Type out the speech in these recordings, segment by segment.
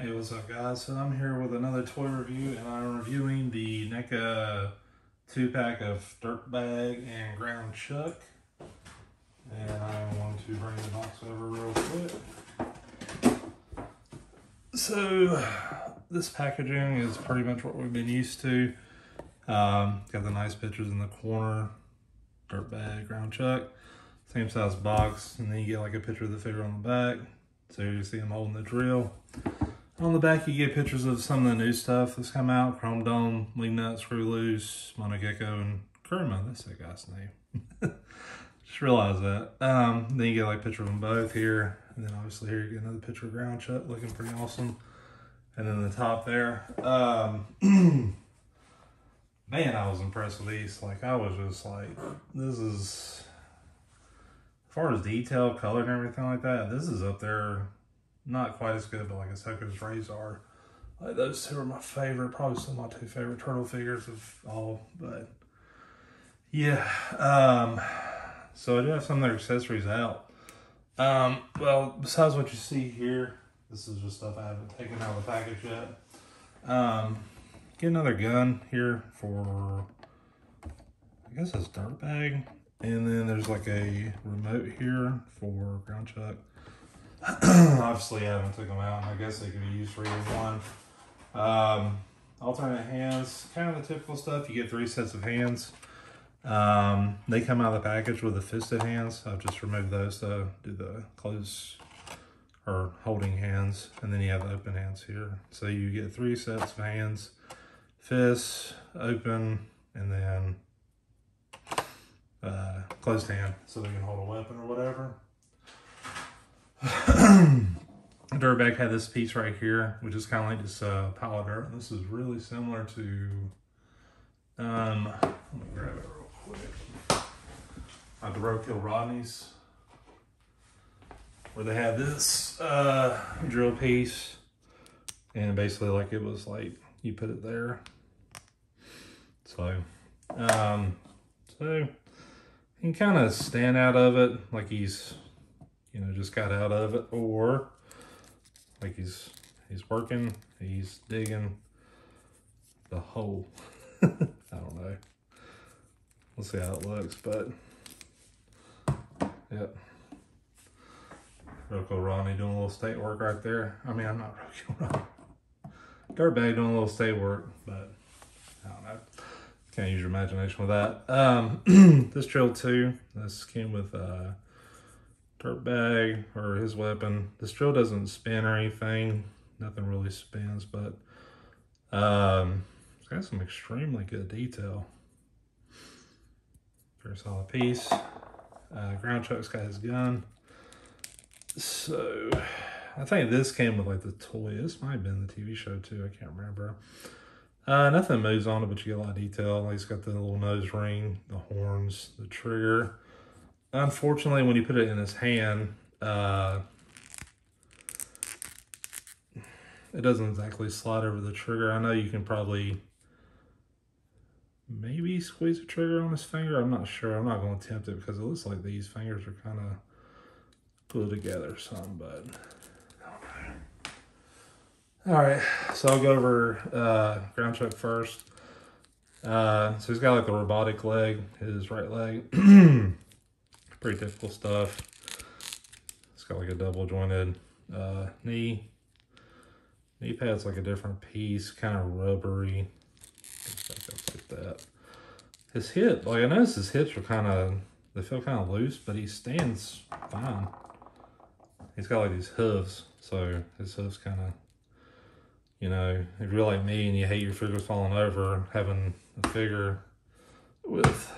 Hey, what's up guys? So I'm here with another toy review and I'm reviewing the NECA 2-pack of Dirtbag and Groundchuck. And I'm going to bring the box over real quick. So this packaging is pretty much what we've been used to. Got the nice pictures in the corner, Dirtbag, Groundchuck, same size box, and then you get like a picture of the figure on the back. So you see him holding the drill. On the back, you get pictures of some of the new stuff that's come out: Chrome Dome, Lead Nut, Screw Loose, Mono Gecko, and Kerma. That's that guy's name. Just realized that. Then you get like a picture of them both here. And then obviously here you get another picture of Groundchuck looking pretty awesome. And then the top there. Man, I was impressed with these. Like, I was just like, this is, as far as detail, color, and everything like that, this is up there. Not quite as good, but like Ahsoka's Rays are. Like, those two are my favorite, probably some of my two favorite turtle figures of all. But yeah, so I do have some of their accessories out. Well, besides what you see here, this is just stuff I haven't taken out of the package yet. Get another gun here for, I guess it's Dirtbag, and then there's like a remote here for Groundchuck. Obviously, I haven't took them out, and I guess they could be used for either one. Alternate hands, kind of the typical stuff. You get 3 sets of hands. They come out of the package with the fisted hands. I've just removed those to do the close or holding hands, and then you have the open hands here. So you get 3 sets of hands, fists, open, and then closed hand, so they can hold a weapon or whatever. Dirtbag had this piece right here, which is kind of like this pile of dirt. This is really similar to, let me grab it real quick. Like the Roadkill Rodney's, where they had this drill piece, and basically like it was like you put it there. So, you can kind of stand out of it like he's, you know, just got out of it, or like he's working, he's digging the hole. I don't know. We'll see how it looks, but yep. Roadkill Ronnie doing a little state work right there. I mean, I'm not Roadkill Ronnie. Dirtbag doing a little state work, but I don't know. Can't use your imagination with that. This drill too, this came with Dirtbag, or his weapon. This drill doesn't spin or anything. Nothing really spins, but it's got some extremely good detail. Very solid piece. Groundchuck's got his gun. So I think this came with like the toy. This might have been the TV show too. I can't remember. Nothing moves on it, but you get a lot of detail. Like, it's got the little nose ring, the horns, the trigger. Unfortunately, when you put it in his hand, it doesn't exactly slide over the trigger. I know you can probably maybe squeeze the trigger on his finger. I'm not sure. I'm not going to attempt it because it looks like these fingers are kind of glued together some, but I don't know. All right, so I'll go over Groundchuck first. So he's got like the robotic leg, his right leg. Pretty typical stuff. It's got like a double jointed knee. Knee pad's like a different piece, kind of rubbery. Like that. His hip, like I noticed his hips are kind of, they feel kind of loose, but he stands fine. He's got like these hooves, so his hooves kind of, you know, if you're like me and you hate your figures falling over, having a figure with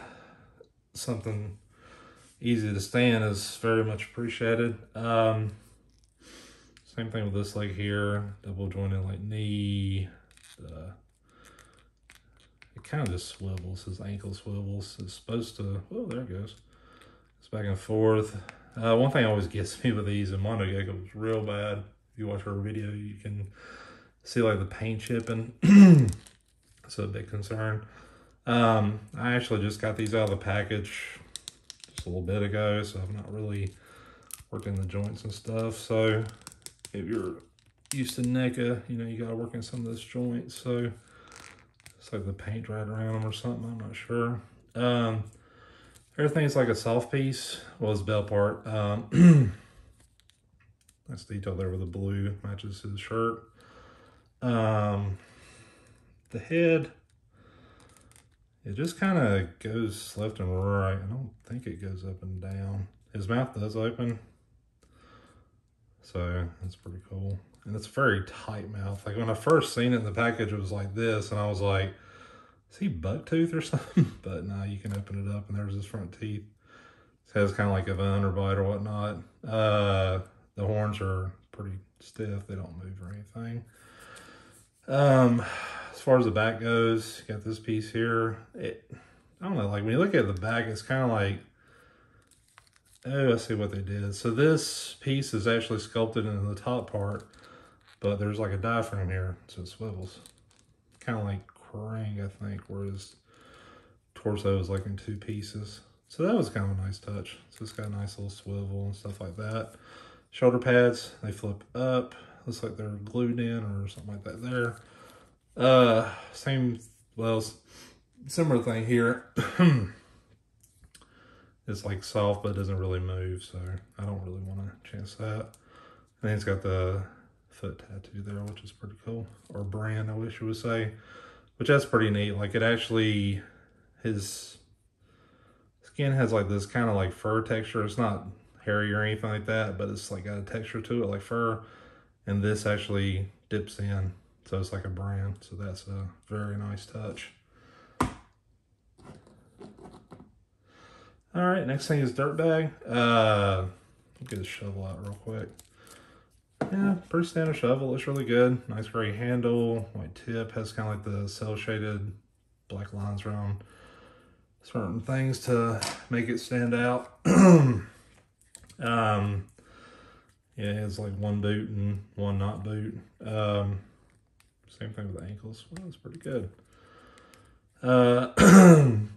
something easy to stand is very much appreciated. Same thing with this leg here, double jointed like knee. It kind of just swivels, his ankle swivels. It's supposed to, oh, there it goes. It's back and forth. One thing always gets me with these, and Mono Gecko was real bad. If you watch her video, you can see like the paint chipping. It's a big concern. I actually just got these out of the package just a little bit ago, so I've not really worked in the joints and stuff. So if you're used to NECA, you know, you gotta work in some of those joints, so it's like the paint dried around them or something, I'm not sure. Everything's like a soft piece. Well, it's bell part. Nice detail there with the blue, matches his shirt. The head, it just kind of goes left and right. I don't think it goes up and down. His mouth does open, so that's pretty cool. And it's a very tight mouth. Like when I first seen it in the package, it was like this, and I was like, is he buck tooth or something? But no, you can open it up and there's his front teeth. It has kind of like an underbite or whatnot. The horns are pretty stiff. They don't move or anything. As far as the back goes, you got this piece here. I don't know, like when you look at the back, it's kind of like, oh, I see what they did. So this piece is actually sculpted into the top part, but there's like a diaphragm here, so it swivels. Kind of like Krang, I think, where his torso is like in two pieces. So that was kind of a nice touch. So it's got a nice little swivel and stuff like that. Shoulder pads, they flip up. Looks like they're glued in or something like that there. Similar thing here. It's like soft, but it doesn't really move, so I don't really want to chance that. And then it's got the foot tattoo there, which is pretty cool. Or brand, I wish you would say. Which that's pretty neat. Like it actually, his skin has like this kind of like fur texture. It's not hairy or anything like that, but it's like got a texture to it like fur. And this actually dips in, so it's like a brand. So that's a very nice touch. All right, next thing is Dirtbag. I'll get his shovel out real quick. Yeah, pretty standard shovel. Looks really good. Nice gray handle, white tip. Has kind of like the cell shaded black lines around certain things to make it stand out. Yeah, it has like one boot and one not boot. Same thing with the ankles. Well, that's pretty good.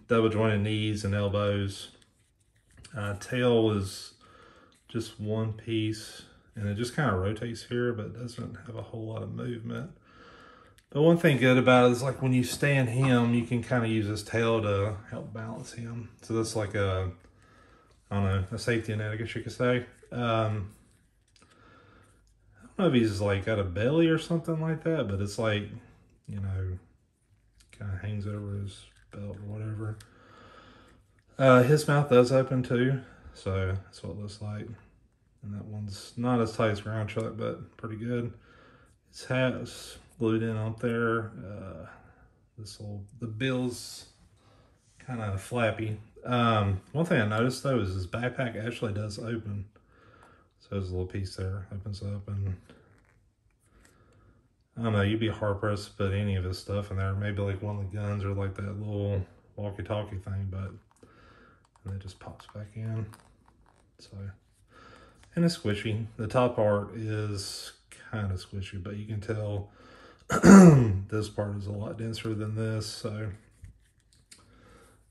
Double jointed knees and elbows. Tail is just one piece, and it just kind of rotates here, but it doesn't have a whole lot of movement. But one thing good about it is like when you stand him, you can kind of use his tail to help balance him. So that's like a, I don't know, a safety net, I guess you could say. I don't know if he's like got a belly or something like that, but it's like, you know, kind of hangs over his belt or whatever. His mouth does open too, so that's what it looks like. And that one's not as tight as Groundchuck, but pretty good. His hat's glued in up there. The bill's kind of flappy. One thing I noticed though is his backpack actually does open. So there's a little piece there, opens up, and I don't know, you'd be hard pressed to put any of his stuff in there. Maybe like one of the guns or like that little walkie-talkie thing, but and it just pops back in. So, and it's squishy. The top part is kind of squishy, but you can tell this part is a lot denser than this. So,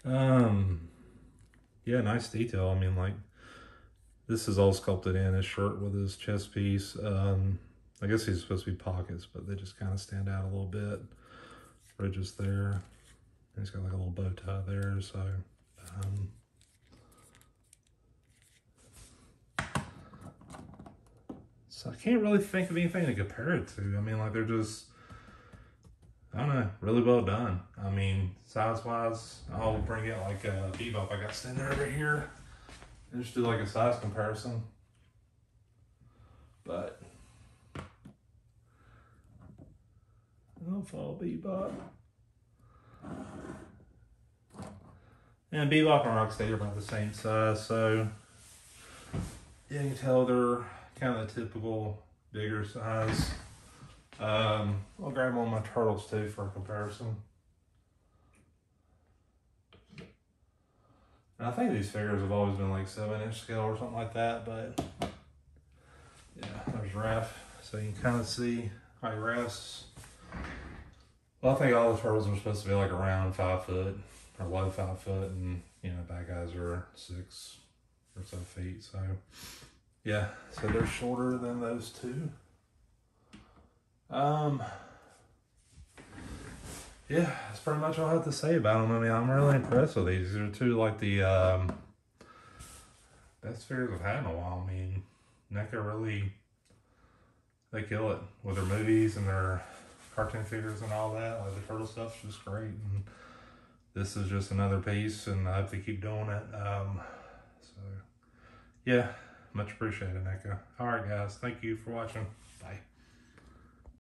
yeah, nice detail. I mean, like, this is all sculpted in his shirt with his chest piece. I guess he's supposed to be pockets, but they just kind of stand out a little bit. Ridges there. And he's got like a little bow tie there, so so I can't really think of anything to compare it to. I mean, like, they're just, I don't know, really well done. I mean, size-wise, I'll bring out like a Bebop I got standing over here and just do like a size comparison. But I'll follow Bebop. And Bebop and Rocksteady are about the same size, so yeah, you can tell they're kind of the typical bigger size. I'll grab one of my turtles too for a comparison. And I think these figures have always been like 7-inch scale or something like that, but yeah, there's Raph. So you can kind of see how he rests. Well, I think all the turtles are supposed to be like around 5 foot or low 5 foot, and you know, bad guys are 6 or so feet. So yeah, so they're shorter than those two. Yeah, that's pretty much all I have to say about them. I mean, I'm really impressed with these. These are two like the best figures I've had in a while. I mean, NECA really, they kill it with their movies and their cartoon figures and all that. Like the turtle stuff's just great. And this is just another piece, and I hope they keep doing it. So, yeah, much appreciated, NECA. All right, guys, thank you for watching.